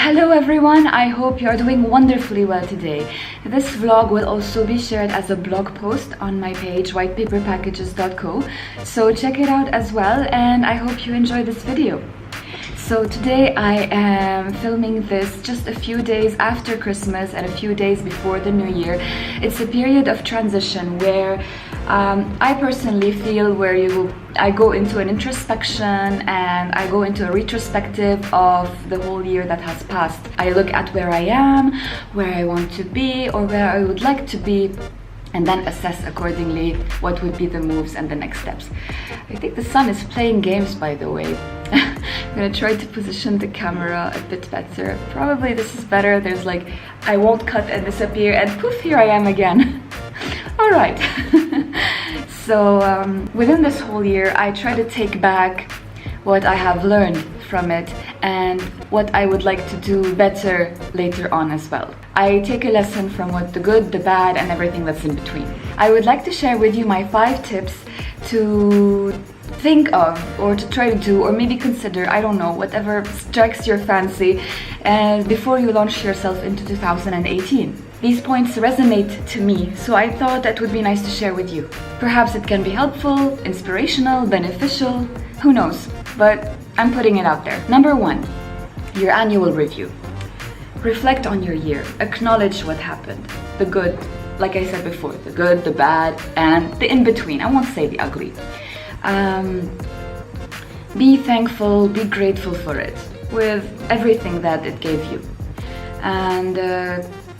Hello everyone, I hope you are doing wonderfully well today. This vlog will also be shared as a blog post on my page whitepaperpackages.co, so check it out as well, and I hope you enjoy this video. So today I am filming this just a few days after Christmas and a few days before the New Year. It's a period of transition where I personally feel where I go into an introspection and I go into a retrospective of the whole year that has passed. I look at where I am, where I want to be, or where I would like to be, and then assess accordingly what would be the moves and the next steps. I think the sun is playing games, by the way. I'm gonna try to position the camera a bit better. Probably this is better. There's like, I won't cut and disappear, and poof, here I am again. All right. So within this whole year, I try to take back what I have learned from it and what I would like to do better later on as well. I take a lesson from what the good, the bad, and everything that's in between. I would like to share with you my 5 tips to think of, or to try to do, or maybe consider, I don't know, whatever strikes your fancy, and before you launch yourself into 2018. These points resonate to me, so I thought that would be nice to share with you. Perhaps it can be helpful, inspirational, beneficial, who knows, but I'm putting it out there. Number 1, your annual review. Reflect on your year, acknowledge what happened, the good, like I said before, the good, the bad, and the in-between. I won't say the ugly. Be thankful, be grateful for it, with everything that it gave you. And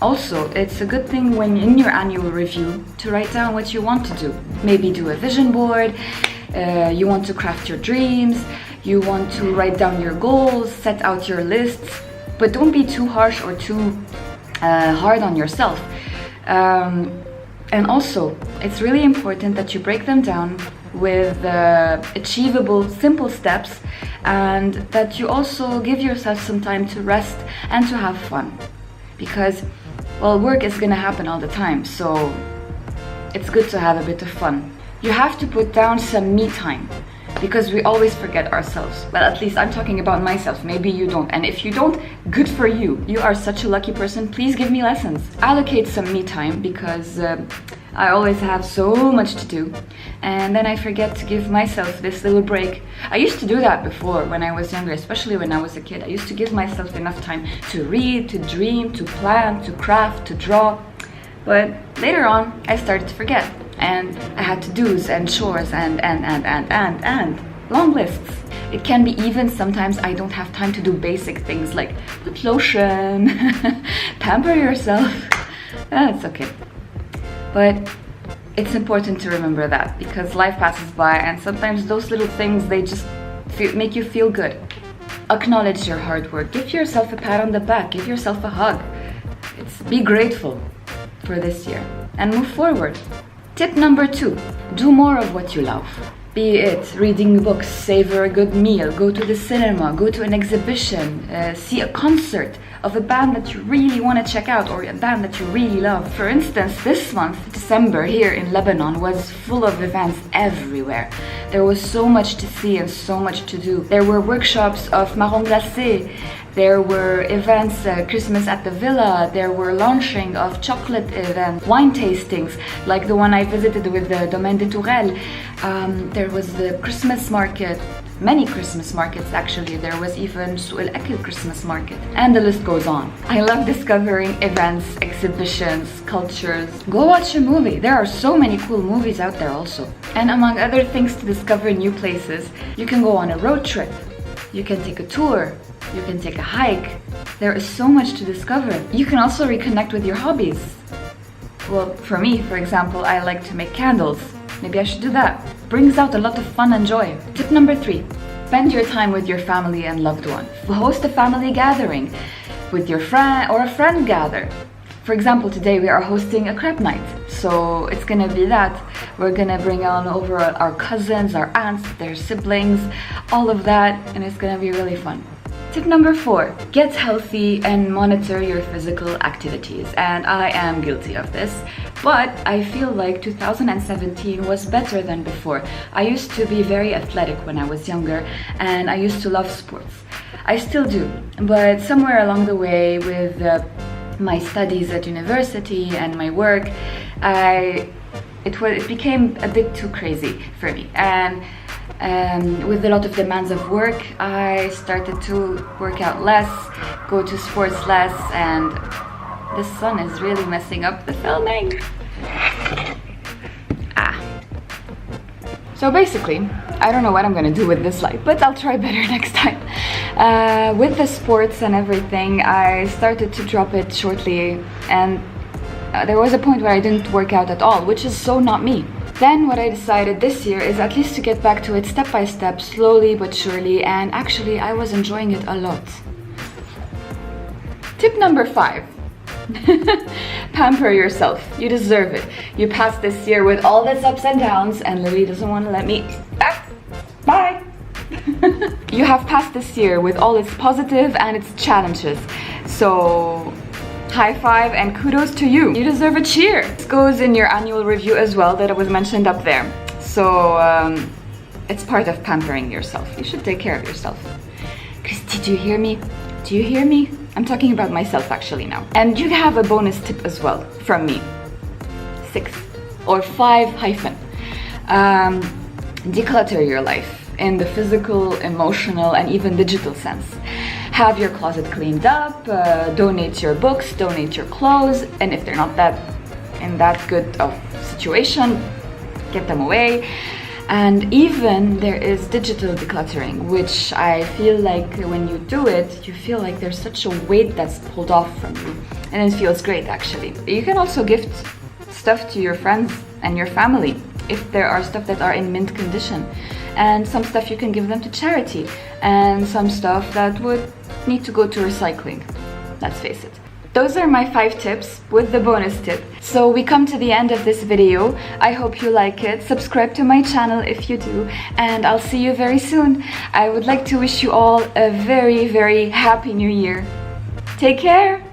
also, it's a good thing when in your annual review to write down what you want to do. Maybe do a vision board, you want to craft your dreams, you want to write down your goals, set out your lists, but don't be too harsh or too hard on yourself. And also, it's really important that you break them down with achievable, simple steps, and that you also give yourself some time to rest and to have fun. Because, well, work is gonna happen all the time, so it's good to have a bit of fun. You have to put down some me time, because we always forget ourselves. Well, at least I'm talking about myself, maybe you don't. And if you don't, good for you. You are such a lucky person, please give me lessons. Allocate some me time, because I always have so much to do, and then I forget to give myself this little break. I used to do that before when I was younger, especially when I was a kid. I used to give myself enough time to read, to dream, to plan, to craft, to draw. But later on, I started to forget, and I had to-dos and chores and long lists. It can be even sometimes I don't have time to do basic things like put lotion, pamper yourself. That's okay. But it's important to remember that, because life passes by, and sometimes those little things, they just make you feel good. Acknowledge your hard work. Give yourself a pat on the back. Give yourself a hug. Be grateful for this year and move forward. Tip number 2, do more of what you love. Be it reading books, savor a good meal, go to the cinema, go to an exhibition, see a concert of a band that you really want to check out, or a band that you really love. For instance, this month, December, here in Lebanon was full of events everywhere. There was so much to see and so much to do. There were workshops of marron glacé, there were events, Christmas at the Villa, there were launching of chocolate events, wine tastings, like the one I visited with the Domaine de Tourelle. There was the Christmas market, many Christmas markets actually. There was even Souk El Akil Christmas market, and the list goes on. I love discovering events, exhibitions, cultures. Go watch a movie. There are so many cool movies out there also. And among other things to discover new places, you can go on a road trip, you can take a tour, you can take a hike. There is so much to discover. You can also reconnect with your hobbies. Well, for me, for example, I like to make candles. Maybe I should do that. Brings out a lot of fun and joy. Tip number 3, spend your time with your family and loved ones. Host a family gathering with your friend, or a friend gather. For example, today we are hosting a crepe night, so it's gonna be that. We're gonna bring on over our cousins, our aunts, their siblings, all of that, and it's gonna be really fun. Tip number 4, get healthy and monitor your physical activities. And I am guilty of this, but I feel like 2017 was better than before. I used to be very athletic when I was younger, and I used to love sports. I still do, but somewhere along the way with my studies at university and my work, it became a bit too crazy for me. And with a lot of demands of work, I started to work out less, go to sports less, and the sun is really messing up the filming. So basically, I don't know what I'm gonna do with this light, but I'll try better next time. With the sports and everything, I started to drop it shortly, and there was a point where I didn't work out at all, which is so not me. Then what I decided this year is at least to get back to it step by step, slowly but surely, and actually I was enjoying it a lot. Tip number 5. Pamper yourself. You deserve it. You passed this year with all its ups and downs, and Lily doesn't want to let me... Bye! You have passed this year with all its positive and its challenges. So, high five and kudos to you. You deserve a cheer. This goes in your annual review as well that was mentioned up there. So, it's part of pampering yourself. You should take care of yourself. Christy, do you hear me? Do you hear me? I'm talking about myself actually now. And you have a bonus tip as well from me. 6 or 5 hyphen. Declutter your life in the physical, emotional, and even digital sense. Have your closet cleaned up, donate your books, donate your clothes, and if they're not in that good of situation, get them away. And even there is digital decluttering, which I feel like when you do it, you feel like there's such a weight that's pulled off from you, and it feels great actually. You can also gift stuff to your friends and your family if there are stuff that are in mint condition, and some stuff you can give them to charity, and some stuff that would need to go to recycling. Let's face it. Those are my 5 tips with the bonus tip. So we come to the end of this video. I hope you like it. Subscribe to my channel if you do, and I'll see you very soon. I would like to wish you all a very, very happy new year. Take care!